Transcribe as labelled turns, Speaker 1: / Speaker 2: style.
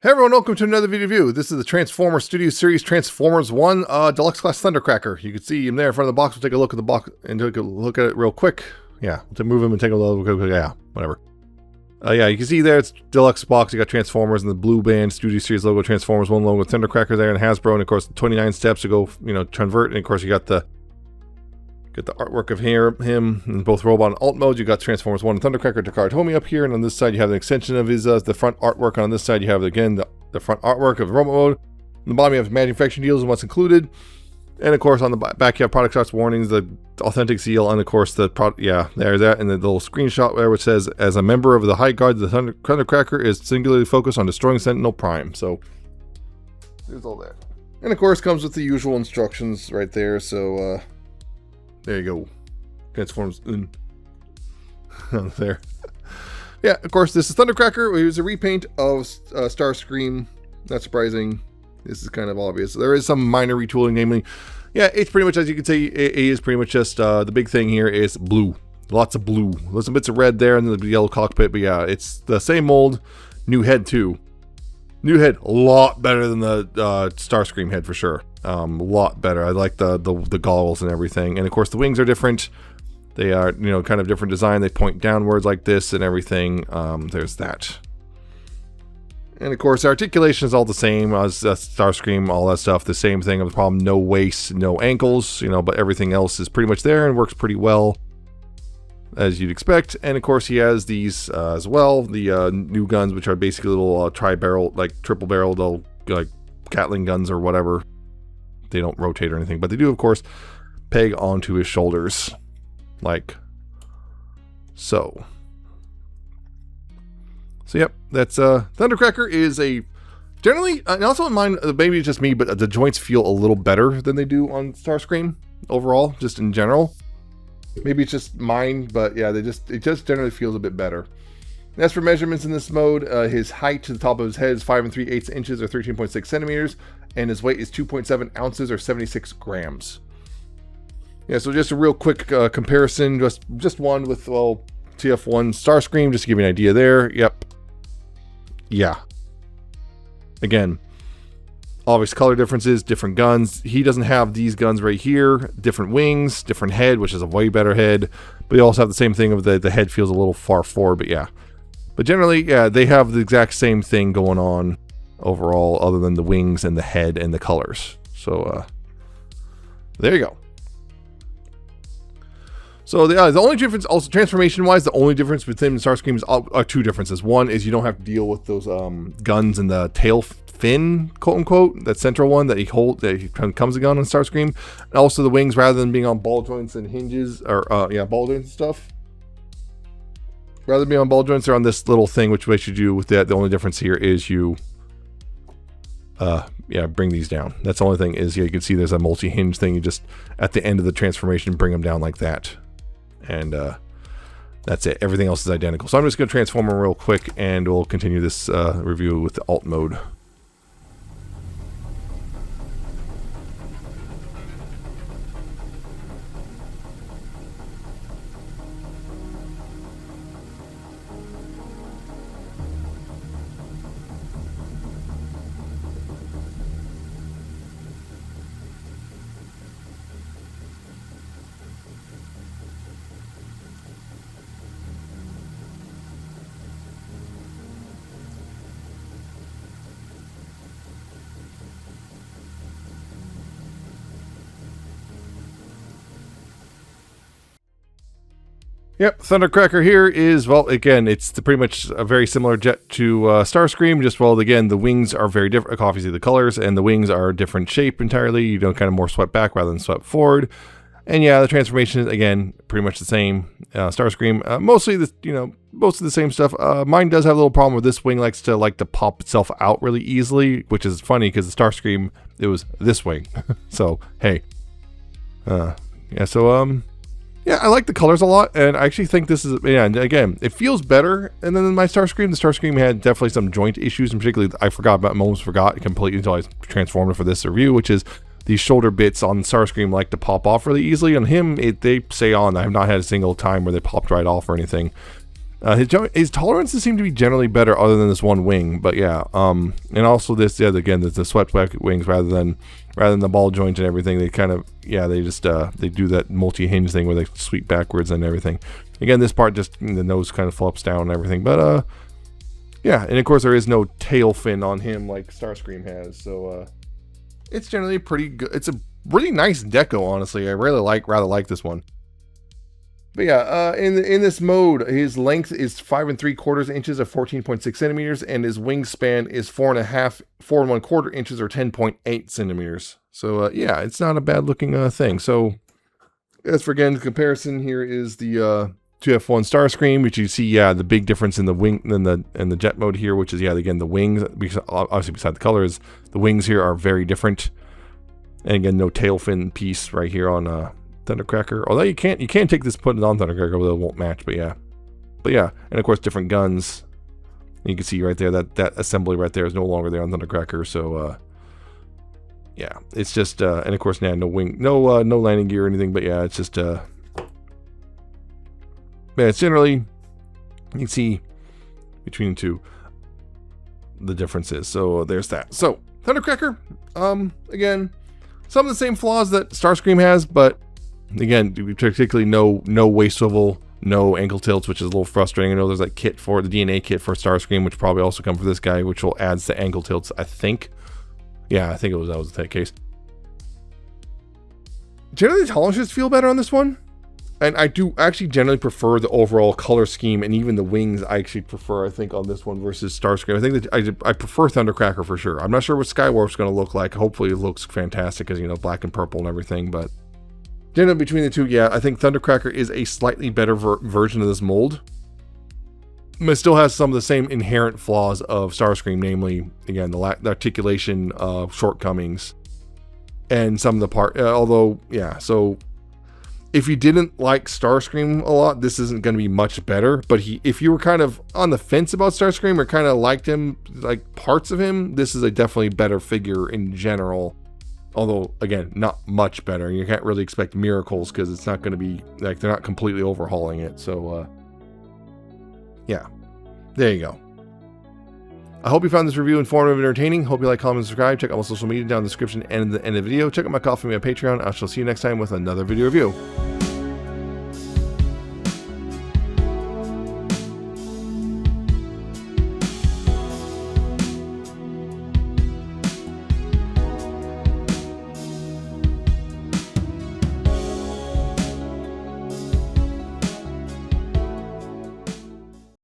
Speaker 1: Hey everyone, welcome to another video review. This is the Transformers Studio Series Transformers 1 Deluxe Class Thundercracker. You can see him there in front of the box. We'll take a look at the box and take a look at it real quick. Yeah, we'll move him and take a look. Yeah, whatever. Yeah, you can see there it's Deluxe box. You got Transformers and the blue band Studio Series logo, Transformers 1 logo with Thundercracker there and Hasbro, and of course the 29 steps to go, convert. And of course you got the artwork of him in both robot and alt modes. You got Transformers 1 and Thundercracker Takara Tomy up here, and on this side you have an extension of his the front artwork. On this side you have again the front artwork of robot mode. On the bottom you have manufacturing deals and what's included, and of course on the back you have product shots, warnings, the authentic seal, and of course the product. Yeah, there's that, and the little screenshot there which says, "As a member of the High Guard, the Thundercracker is singularly focused on destroying Sentinel Prime." So there's all that, and of course comes with the usual instructions right there. So there you go. Transforms in there. Yeah, of course, this is Thundercracker. It was a repaint of Starscream. Not surprising. This is kind of obvious. There is some minor retooling, namely, yeah, it's pretty much, as you can see, it is pretty much just the big thing here is blue. Lots of blue. There's some bits of red there and the yellow cockpit, but yeah, it's the same mold. New head too. New head, a lot better than the Starscream head for sure. A lot better. I like the goggles and everything. And of course the wings are different. They are, kind of different design. They point downwards like this and everything. There's that. And of course the articulation is all the same as Starscream, all that stuff. The same thing. The problem, no waist, no ankles, but everything else is pretty much there and works pretty well, as you'd expect. And of course he has these as well, the new guns, which are basically little tri-barrel, like triple-barreled, like Gatling guns or whatever. They don't rotate or anything, but they do, of course, peg onto his shoulders, like so. So yep, that's Thundercracker is a generally, and also in mine, maybe it's just me, but the joints feel a little better than they do on Starscream overall, just in general. Maybe it's just mine, but yeah, it just generally feels a bit better. And as for measurements in this mode, his height to the top of his head is 5 3/8 inches or 13.6 centimeters, and his weight is 2.7 ounces or 76 grams. Yeah, so just a real quick comparison, just one with, well, TF1 Starscream, just to give you an idea there. Yep. Yeah. Again, obvious color differences, different guns. He doesn't have these guns right here. Different wings, different head, which is a way better head. But they also have the same thing of the head feels a little far forward, but yeah. But generally, yeah, they have the exact same thing going on overall, other than the wings and the head and the colors. So, there you go. So the only difference, also transformation-wise, the only difference between Starscream are two differences. One is you don't have to deal with those guns in the tail fin, quote unquote, that central one that he comes a gun on Starscream, and also the wings, rather than being on ball joints and hinges, or ball joints and stuff. Rather than being on ball joints, they're on this little thing, which makes you do with that. The only difference here is you, bring these down. That's the only thing is, you can see there's a multi-hinge thing. You just at the end of the transformation bring them down like that. And that's it. Everything else is identical. So I'm just going to transform them real quick, and we'll continue this review with the alt mode. Yep, Thundercracker here is, well, again, it's pretty much a very similar jet to Starscream, just, well, again, the wings are very different, obviously the colors, and the wings are a different shape entirely. You don't kind of more swept back rather than swept forward. And yeah, the transformation is, again, pretty much the same. Starscream, mostly most of the same stuff. Mine does have a little problem with this wing likes to pop itself out really easily, which is funny because the Starscream, it was this wing. So, hey. Yeah, I like the colors a lot, and I actually think this is, and again, it feels better than my Starscream. The Starscream had definitely some joint issues, and particularly, I almost forgot completely until I transformed it for this review, which is these shoulder bits on Starscream like to pop off really easily. On him, they stay on. I have not had a single time where they popped right off or anything. His tolerances seem to be generally better other than this one wing, but yeah, and also this, yeah, again, the swept back wings rather than the ball joint and everything. They kind of, yeah, they just they do that multi-hinge thing where they sweep backwards and everything. Again, this part just, the nose kind of flops down and everything, but yeah, and of course there is no tail fin on him like Starscream has, so it's generally pretty good. It's a really nice deco, honestly. I rather like this one. But yeah, in this mode, his length is 5 3/4 inches or 14.6 centimeters, and his wingspan is 4 1/4 inches or 10.8 centimeters. So yeah, it's not a bad looking thing. So as for again, comparison here is the 2F1 Starscream, which you see, yeah, the big difference in the wing and the jet mode here, which is, yeah, again, the wings, because obviously beside the colors, the wings here are very different. And again, no tail fin piece right here on Thundercracker. Although you can take this, put it on Thundercracker, although it won't match, but yeah. And of course different guns. You can see right there that assembly right there is no longer there on Thundercracker, so yeah, it's just and of course now no wing, no landing gear or anything, but yeah, it's just yeah, it's generally, you can see between the two the differences. So there's that. So Thundercracker, again, some of the same flaws that Starscream has, but again, particularly no waist swivel, no ankle tilts, which is a little frustrating. I know there's that kit for the DNA kit for Starscream, which probably also come for this guy, which will add the ankle tilts, I think. Yeah, I think that was the case. Generally, the tolerances feel better on this one, and I do actually generally prefer the overall color scheme, and even the wings I actually prefer, I think, on this one versus Starscream. I think that I prefer Thundercracker for sure. I'm not sure what Skywarp's going to look like. Hopefully it looks fantastic, because, you know, black and purple and everything, but generally between the two, yeah, I think Thundercracker is a slightly better version of this mold. But it still has some of the same inherent flaws of Starscream, namely, again, the articulation shortcomings, and some of the part, although, yeah, so if you didn't like Starscream a lot, this isn't going to be much better, but if you were kind of on the fence about Starscream or kind of liked him, like parts of him, this is a definitely better figure in general. Although, again, not much better. You can't really expect miracles because it's not going to be, like, they're not completely overhauling it. So, yeah, there you go. I hope you found this review informative and entertaining. Hope you like, comment, and subscribe. Check out my social media down in the description and in the end of the video. Check out my Coffee Me on Patreon. I shall see you next time with another video review.